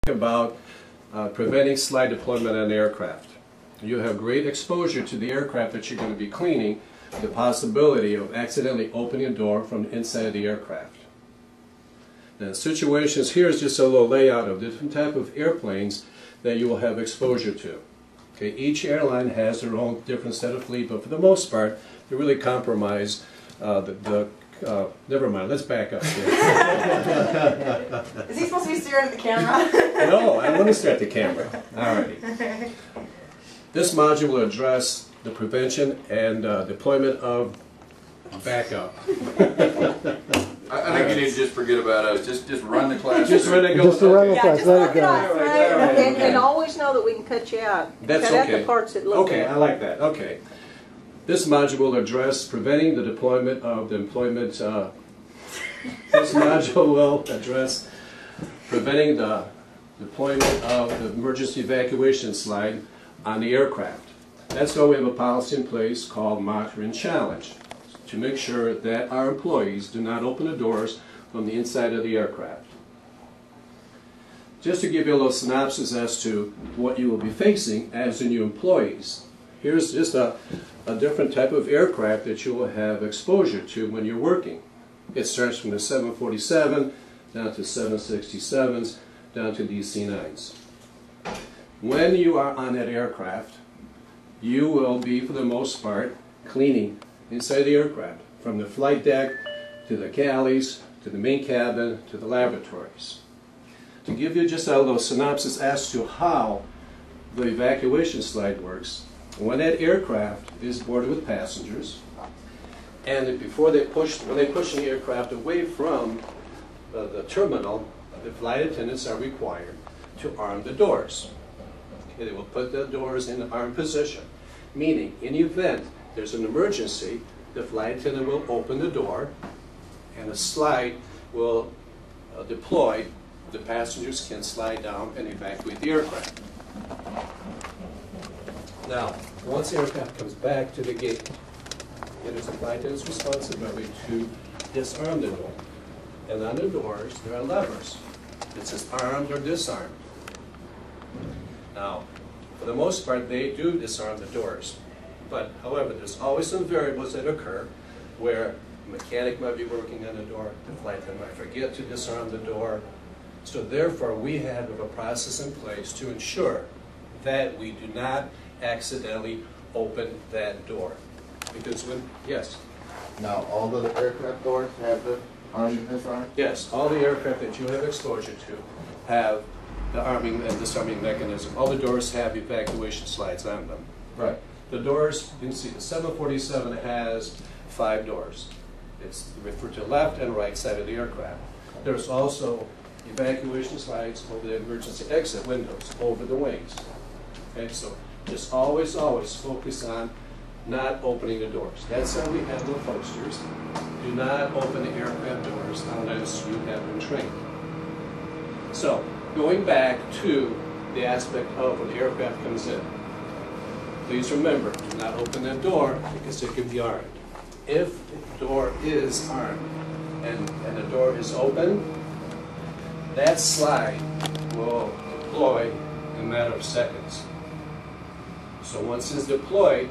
About preventing slide deployment on aircraft. You have great exposure to the aircraft that you're going to be cleaning, the possibility of accidentally opening a door from the inside of the aircraft. Now, situations here is just a little layout of different type of airplanes that you will have exposure to. Okay, each airline has their own different set of fleet, but for the most part, they really compromise never mind, let's back up here. Is he supposed to be staring at the camera? No, I want to stare at the camera. Alrighty. This module will address the prevention and deployment of backup. I think you need to just forget about us. Just run the class. Just run it, go. Just to run the Yeah, class, just let look it it go. up, right? And always know that we can cut you out. That's cut out okay. the parts that look Okay, bad. I like that. Okay. This module will address preventing the deployment of the employment. This module will address preventing the deployment of the emergency evacuation slide on the aircraft. That's why we have a policy in place called Monitor and Challenge, to make sure that our employees do not open the doors from the inside of the aircraft. Just to give you a little synopsis as to what you will be facing as the new employees. Here's just a different type of aircraft that you will have exposure to when you're working. It starts from the 747 down to 767s down to DC-9s. When you are on that aircraft, you will be, for the most part, cleaning inside the aircraft, from the flight deck to the galleys to the main cabin to the laboratories. To give you just a little synopsis as to how the evacuation slide works, when that aircraft is boarded with passengers, and when they push the aircraft away from the terminal, the flight attendants are required to arm the doors. Okay, they will put the doors in the armed position, meaning in the event there's an emergency, the flight attendant will open the door and the slide will deploy. The passengers can slide down and evacuate the aircraft. Now, once the aircraft comes back to the gate, it is the flight attendant's responsibility to disarm the door. And on the doors, there are levers. It says armed or disarmed. Now, for the most part, they do disarm the doors. But, however, there's always some variables that occur where the mechanic might be working on the door, the flight attendant might forget to disarm the door. So therefore, we have a process in place to ensure that we do not accidentally open that door. Because when, yes? Now, all the aircraft doors have the armed and disarmed? Yes, all the aircraft that you have exposure to have the arming and disarming mechanism. All the doors have evacuation slides on them. Right. The doors, you can see the 747 has 5 doors. It's referred to left and right side of the aircraft. There's also evacuation slides over the emergency exit windows, over the wings. Okay, so just always focus on not opening the doors. That's how we have the posters. Do not open the aircraft doors unless you have been trained. So, going back to the aspect of when the aircraft comes in, please remember, do not open that door because it can be armed. If the door is armed and the door is open, that slide will deploy in a matter of seconds. So once it's deployed,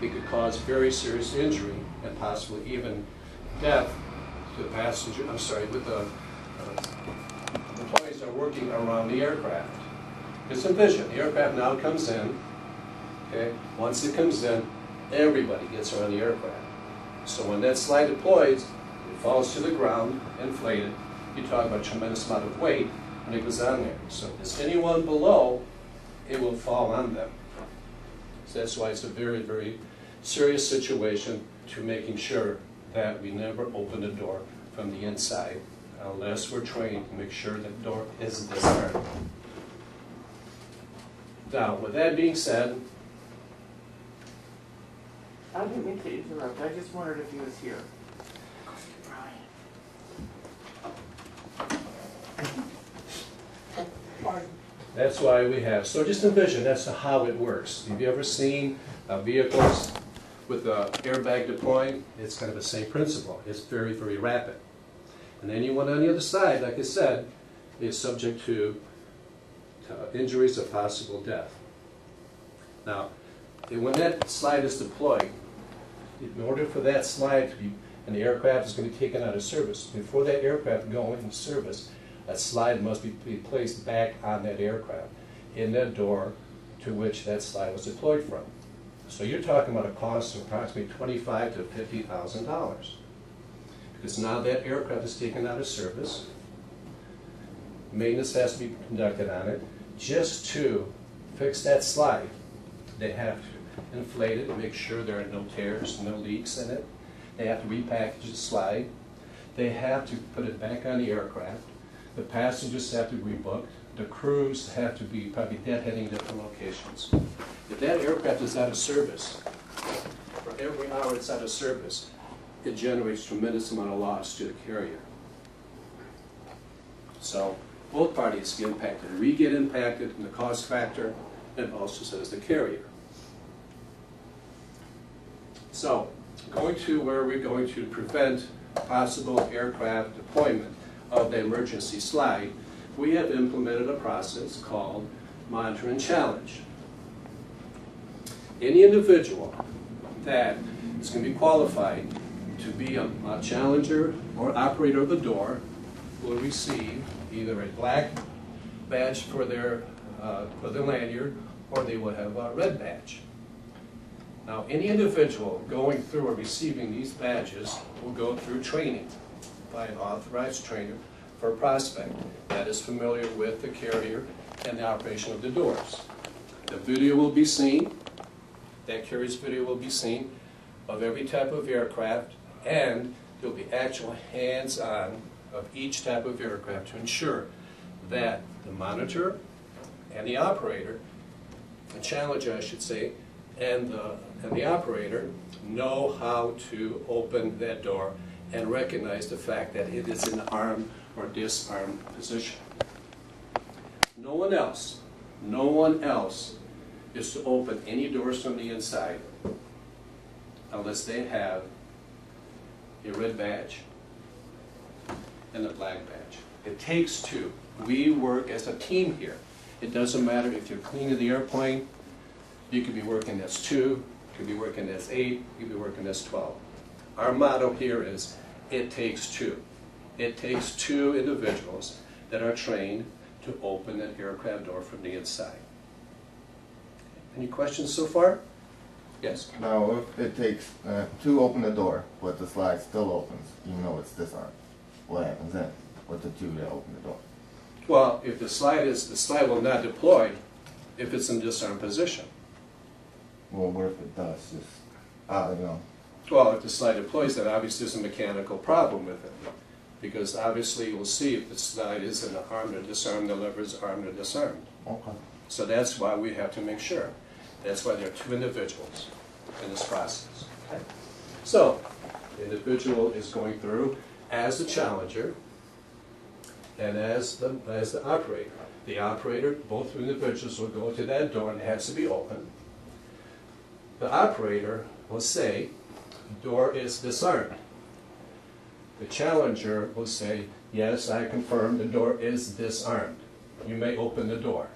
it could cause very serious injury and possibly even death to the passenger, with the employees that are working around the aircraft. Just envision, the aircraft now comes in, okay? Once it comes in, everybody gets around the aircraft. So when that slide deploys, it falls to the ground, inflated. You talk about a tremendous amount of weight when it goes on there. So if there's anyone below, it will fall on them. So that's why it's a very, very serious situation to making sure that we never open the door from the inside unless we're trained to make sure that the door isn't disarmed. Now, with that being said, I didn't mean to interrupt. I just wondered if he was here. that's why we have. So just envision, that's how it works. Have you ever seen vehicles with the airbag deploying? It's kind of the same principle. It's very, very rapid. And anyone on the other side, like I said, is subject to injuries or possible death. Now, when that slide is deployed, in order for that slide to be, and the aircraft is going to be taken out of service, before that aircraft go into service, that slide must be placed back on that aircraft, in that door to which that slide was deployed from. So you're talking about a cost of approximately $25,000 to $50,000. Because now that aircraft is taken out of service, maintenance has to be conducted on it. Just to fix that slide, they have to inflate it and make sure there are no tears, no leaks in it. They have to repackage the slide. They have to put it back on the aircraft. The passengers have to be rebooked. The crews have to be probably deadheading different locations. If that aircraft is out of service, for every hour it's out of service, it generates tremendous amount of loss to the carrier. So both parties get impacted. We get impacted in the cost factor, and also so does the carrier. So going to where we're going to prevent possible aircraft deployment of the emergency slide, we have implemented a process called Monitor and Challenge. Any individual that is going to be qualified to be a challenger or operator of the door will receive either a black badge for their lanyard, or they will have a red badge. Now, any individual going through or receiving these badges will go through training by an authorized trainer for a prospect that is familiar with the carrier and the operation of the doors. The video will be seen, that carrier's video will be seen of every type of aircraft, and there will be actual hands-on of each type of aircraft to ensure that the monitor and the operator, the challenger I should say, and the operator know how to open that door and recognize the fact that it is in armed or disarmed position. No one else is to open any doors from the inside unless they have a red badge and a black badge. It takes two. We work as a team here. It doesn't matter if you're cleaning the airplane. You could be working as 2, you could be working as 8, you could be working as 12. Our motto here is, it takes two. It takes two individuals that are trained to open an aircraft door from the inside. Any questions so far? Yes? Now, if it takes 2 to open the door, but the slide still opens, even though it's disarmed, what happens then with the 2 that open the door? Well, if the slide will not deploy if it's in disarmed position. Well, what if it does? Just, you know. Well, if the slide deploys, then obviously there's a mechanical problem with it. Because obviously you'll see if the slide is in armed or disarmed, the lever is armed or disarmed. Okay. So that's why we have to make sure. That's why there are 2 individuals in this process. Okay? So, the individual is going through as the challenger and as the operator. The operator, both individuals will go to that door and it has to be open. The operator will say, the door is disarmed. The challenger will say, yes, I confirm the door is disarmed. You may open the door.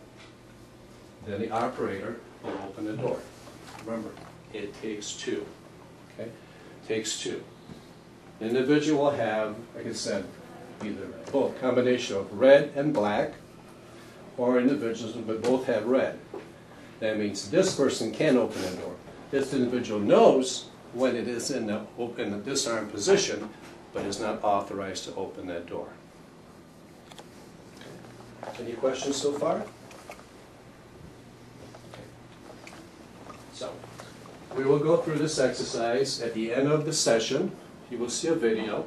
Then the operator will open the door. Remember, it takes 2. Okay? It takes 2. The individual will have, like I said, either both combination of red and black, or individuals will both have red. That means this person can open the door. This individual knows when it is in the disarmed position, but is not authorized to open that door. Okay. Any questions so far? Okay. So, we will go through this exercise. At the end of the session, you will see a video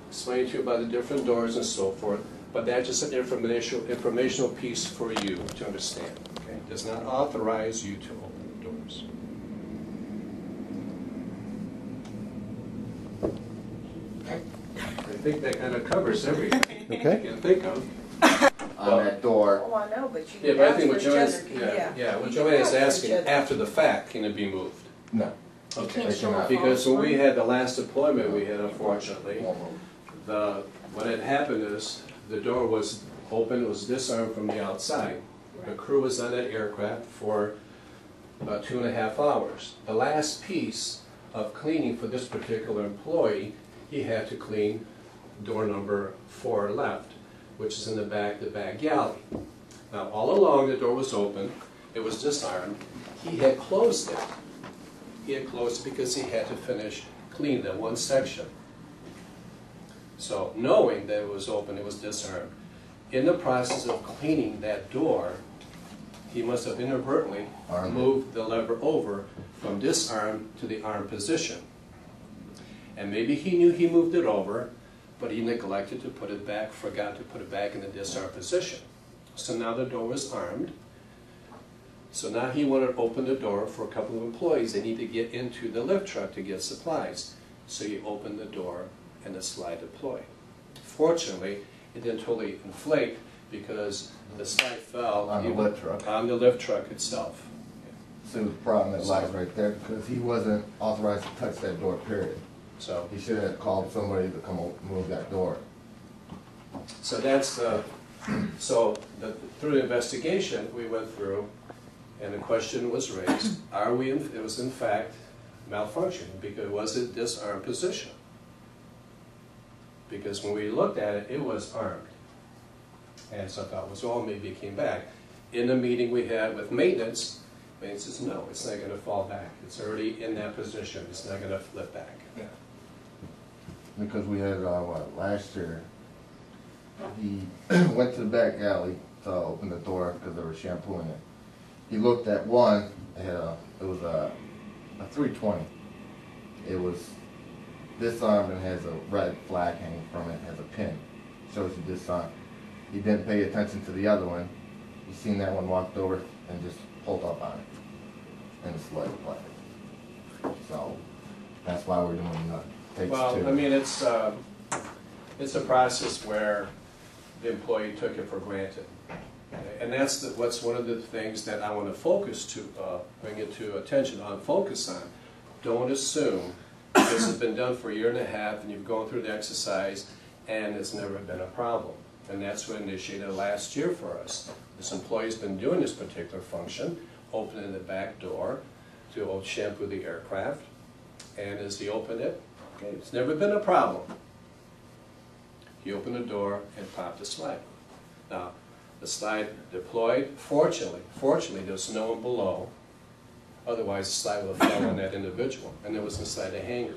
explaining to you about the different doors and so forth, but that's just an informational piece for you to understand. Okay? It does not authorize you to open the doors. I think that kind of covers everything Okay. you can think of. On that door. Oh, I know, but you Yeah, can but I ask think for what each Joanne's, other. what You Joanne can is ask for each asking, other. after the fact, can it be moved? No. Okay. can't show a Because false when we one. had the last deployment we had, unfortunately, what had happened is the door was open, it was disarmed from the outside. The crew was on that aircraft for about 2.5 hours. The last piece of cleaning for this particular employee, he had to clean door number 4 left, which is in the back galley. Now, all along the door was open, it was disarmed. He had closed it. He had closed it because he had to finish cleaning that one section. So, knowing that it was open, it was disarmed. In the process of cleaning that door, he must have inadvertently moved the lever over from disarmed to the armed position. And maybe he knew he moved it over, but he neglected to put it back, forgot to put it back in the disarmed position. So now the door was armed. So now he wanted to open the door for a couple of employees. They need to get into the lift truck to get supplies. So he opened the door and the slide deployed. Fortunately, it didn't totally inflate because the slide fell On the lift truck. On the lift truck itself. So the problem that lies right there, because he wasn't authorized to touch that door, period. So, He should have called somebody to come move that door. so that's through the investigation we went through, and the question was raised: Are we? It was in fact malfunction because was it disarmed position? Because when we looked at it, it was armed, and so I thought, well, maybe it came back. In the meeting we had with maintenance, maintenance says no, it's not going to fall back. It's already in that position. It's not going to flip back. Yeah. Because we had, last year, he went to the back alley to open the door because they were shampooing it. He looked at one, it was a 320. It was disarmed and has a red flag hanging from it, has a pin, shows you disarmed. He didn't pay attention to the other one. He seen that one, walked over and just pulled up on it, and the sled applied. So that's why we're doing takes two. Well, I mean, it's a process where the employee took it for granted. And that's what's one of the things that I want to focus to, bring it to attention on, focus on. Don't assume this has been done for 1.5 years and you've gone through the exercise and it's never been a problem. And that's what initiated last year for us. This employee's been doing this particular function, opening the back door to shampoo the aircraft. And as he opened it, okay, it's never been a problem. He opened the door and popped the slide. Now, the slide deployed. Fortunately, there's no one below. Otherwise, the slide would have fell on that individual, and it was inside a hangar.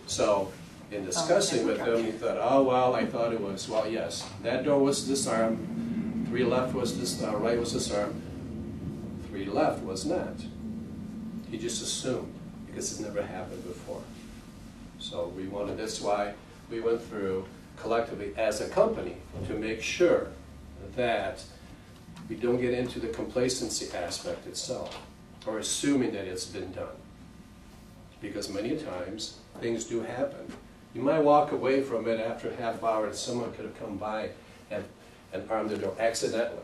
So, in discussing with him, he thought, oh, well, I thought it was, well, yes, that door was disarmed, 3 left was disarmed, right was disarmed, 3 left was not. He just assumed, because it never happened before. So we wanted, that's why we went through collectively as a company to make sure that we don't get into the complacency aspect itself or assuming that it's been done. Because many times things do happen. You might walk away from it after a half hour and someone could have come by and armed the door accidentally.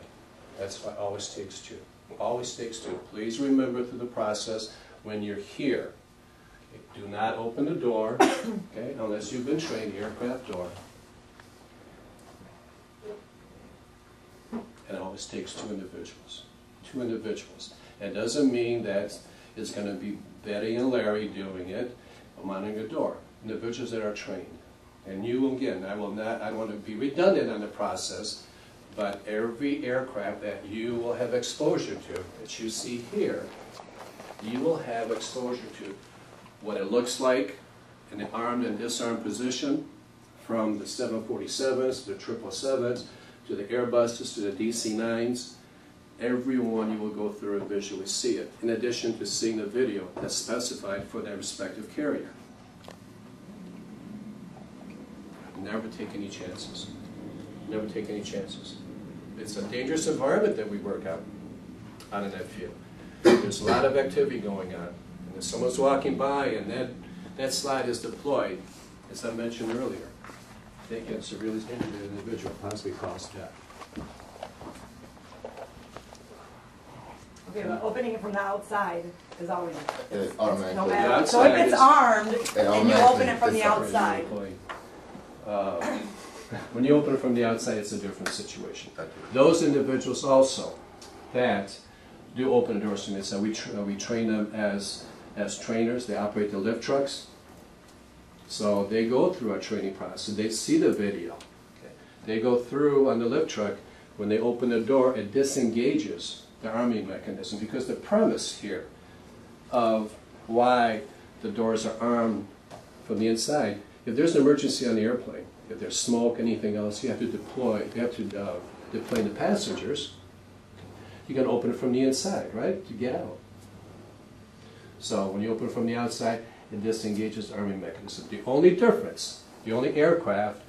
That's why it always takes 2. Always takes 2. Please remember through the process when you're here, okay, do not open the door, okay, unless you've been trained, the aircraft door. And it always takes 2 individuals. 2 individuals. It doesn't mean that it's going to be Betty and Larry doing it, monitoring the door. Individuals that are trained. And you, again, I don't want to be redundant on the process, but every aircraft that you will have exposure to, that you see here, you will have exposure to what it looks like in the armed and disarmed position, from the 747s to the 777s, to the Airbuses, to the DC-9s. Every one you will go through and visually see it, in addition to seeing the video that's specified for their respective carrier. Never take any chances. Never take any chances. It's a dangerous environment that we work out in that field. There's a lot of activity going on. And if someone's walking by and that slide is deployed, as I mentioned earlier, they can severely injure the individual, possibly cause death. Okay, but opening it from the outside is always, It automatically. no The matter, so outside if it's is- armed and you open it from the it's outside, When you open it from the outside, it's a different situation. Those individuals also that do open doors from the inside, we train them as trainers. They operate the lift trucks. So they go through a training process. They see the video. Okay. They go through on the lift truck. When they open the door, it disengages the arming mechanism, because the premise here of why the doors are armed from the inside, if there's an emergency on the airplane, if there's smoke, anything else, you have to deplane the passengers. You can open it from the inside, right, to get out. So when you open it from the outside, it disengages the arming mechanism. The only difference, the only aircraft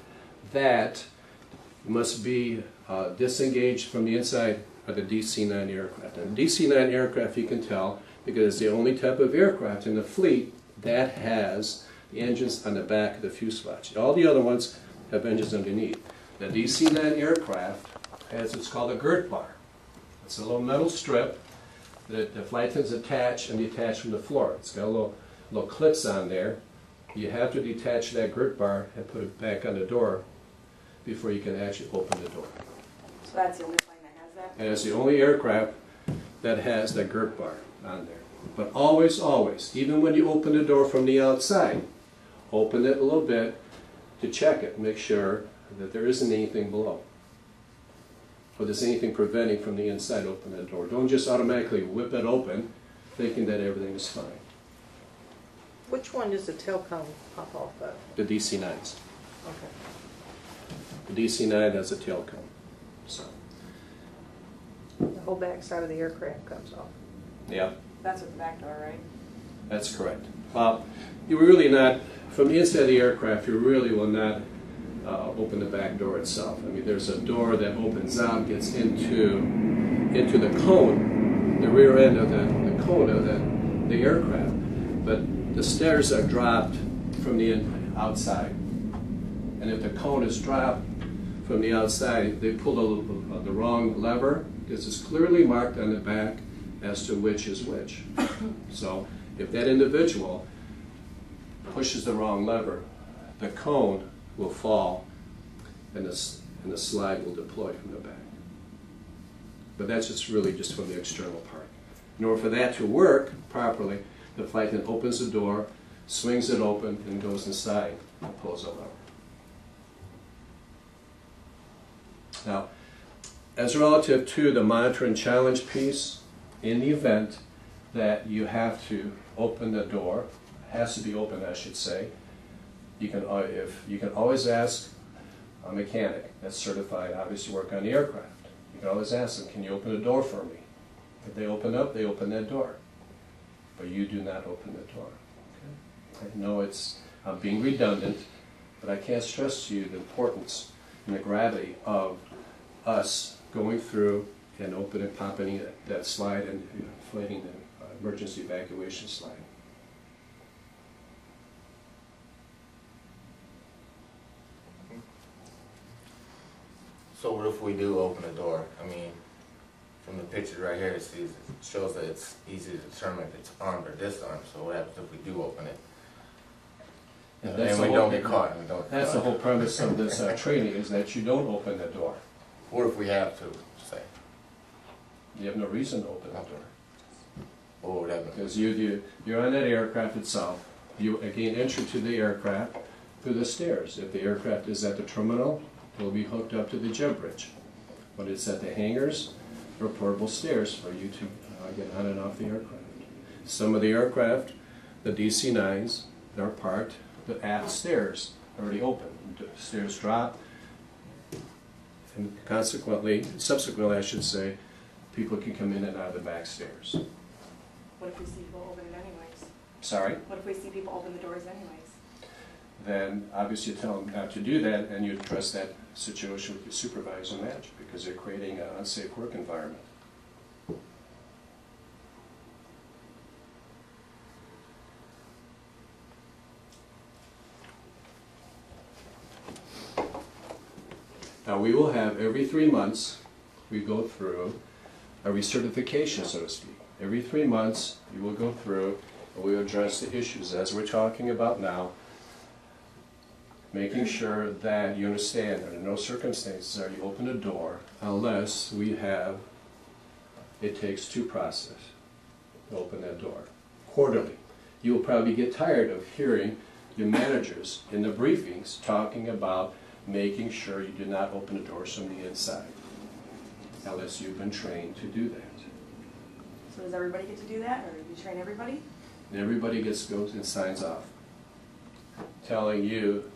that must be disengaged from the inside are the DC-9 aircraft. And DC-9 aircraft, you can tell, because it's the only type of aircraft in the fleet that has the engines on the back of the fuselage. All the other ones have engines underneath. The DC-9 aircraft has what's called a girt bar. It's a little metal strip that the flight attendants attach and detach from the floor. It's got little clips on there. You have to detach that girt bar and put it back on the door before you can actually open the door. So that's the only plane that has that? And it's the only aircraft that has that girt bar on there. But always, always, even when you open the door from the outside, open it a little bit to check it, make sure that there isn't anything below, or there's anything preventing from the inside opening the door. Don't just automatically whip it open thinking that everything is fine. Which one does the tail cone pop off of? The DC-9s. Okay. The DC-9 has a tail cone. So, The whole back side of the aircraft comes off. yeah, That's with the back door, right? that's correct. You really not, from the inside of the aircraft, you really will not open the back door itself. I mean, there's a door that opens out, gets into the cone, the rear end of the cone of the aircraft. But the stairs are dropped from the outside. And if the cone is dropped from the outside, they pull the wrong lever, because it's clearly marked on the back as to which is which. So if that individual pushes the wrong lever, the cone will fall and the slide will deploy from the back. But that's just really just from the external part. In order for that to work properly, the flight attendant opens the door, swings it open, and goes inside and pulls a lever. Now, as relative to the monitor and challenge piece, in the event that you have to open the door, has to be open, I should say, you can always ask a mechanic that's certified, obviously, to work on the aircraft. You can always ask them, can you open the door for me? If they open up, they open that door. But you do not open the door. Okay? I know I'm being redundant, but I can't stress to you the importance and the gravity of us going through and opening, popping that slide and inflating the emergency evacuation slide. So what if we do open the door? I mean, from the picture right here, it shows that it's easy to determine if it's armed or disarmed. So what happens if we do open it? And we don't get caught. That's the whole premise of this training, is that you don't open the door. What if we have to, say? You have no reason to open the door. What would happen? Because you're on that aircraft itself. You gain entry to the aircraft through the stairs. If the aircraft is at the terminal, it will be hooked up to the jet bridge. When it's at the hangars, there are portable stairs for you to get on and off the aircraft. Some of the aircraft, the DC-9s, they're parked, the aft stairs are already open. The stairs drop, and subsequently I should say, people can come in and out of the back stairs. What if we see people open it anyways? Sorry? What if we see people open the doors anyways? Then obviously you tell them not to do that, and you address that situation with your supervisor and manager, because they're creating an unsafe work environment. Now we will have every 3 months, we go through a recertification, so to speak. Every 3 months you will go through and we will address the issues as we're talking about now. making sure that you understand that in no circumstances are you open a door unless we have, it takes two process to open that door. Quarterly. You will probably get tired of hearing your managers in the briefings talking about making sure you do not open the doors from the inside unless you've been trained to do that. So does everybody get to do that, or do you train everybody? And everybody goes and signs off telling you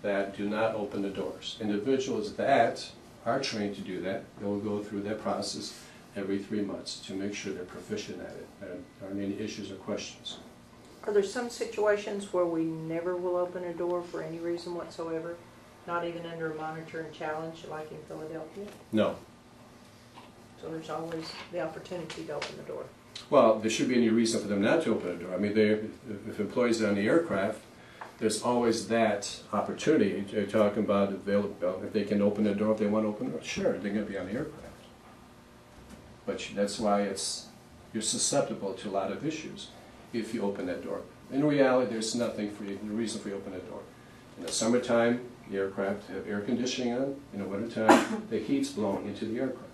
that do not open the doors. Individuals that are trained to do that, they'll go through that process every 3 months to make sure they're proficient at it. There aren't any issues or questions. Are there some situations where we never will open a door for any reason whatsoever? Not even under a monitor and challenge like in Philadelphia? No. So there's always the opportunity to open the door. Well, there should be any reason for them not to open a door. I mean, if employees are on the aircraft, there's always that opportunity. You're talking about available, if they can open the door if they want to open the door. Sure, they're going to be on the aircraft. But that's why you're susceptible to a lot of issues if you open that door. In reality, there's nothing for you, no reason for you to open that door. In the summertime, the aircraft have air conditioning on. In the wintertime, the heat's blowing into the aircraft.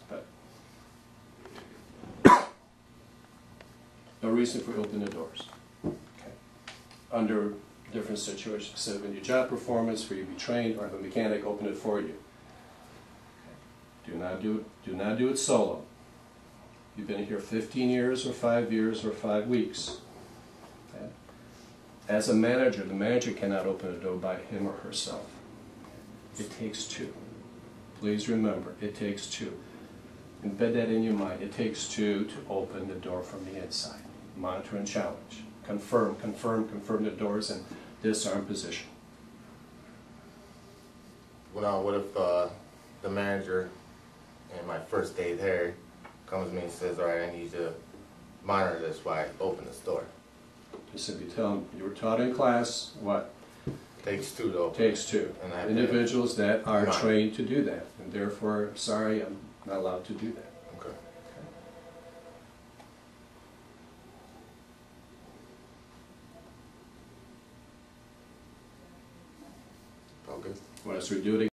But no reason for you to open the doors. Okay. Under different situations, so in your job performance, where you be trained, or the mechanic open it for you. Okay. Do not do it solo. You've been here 15 years or 5 years or 5 weeks. Okay. As a manager, the manager cannot open a door by him or herself. It takes two. Please remember, it takes two. Embed that in your mind. It takes two to open the door from the inside. Monitor and challenge. Confirm the doors in disarm position. Well, what if the manager in my first day there comes to me and says, all right, I need you to monitor this while I open this door? Just simply tell them, you were taught in class, what? Takes two to open. Takes two. And I Individuals that are Right. trained to do that. And therefore, sorry, I'm not allowed to do that. Okay. All good. Want us to redo it again?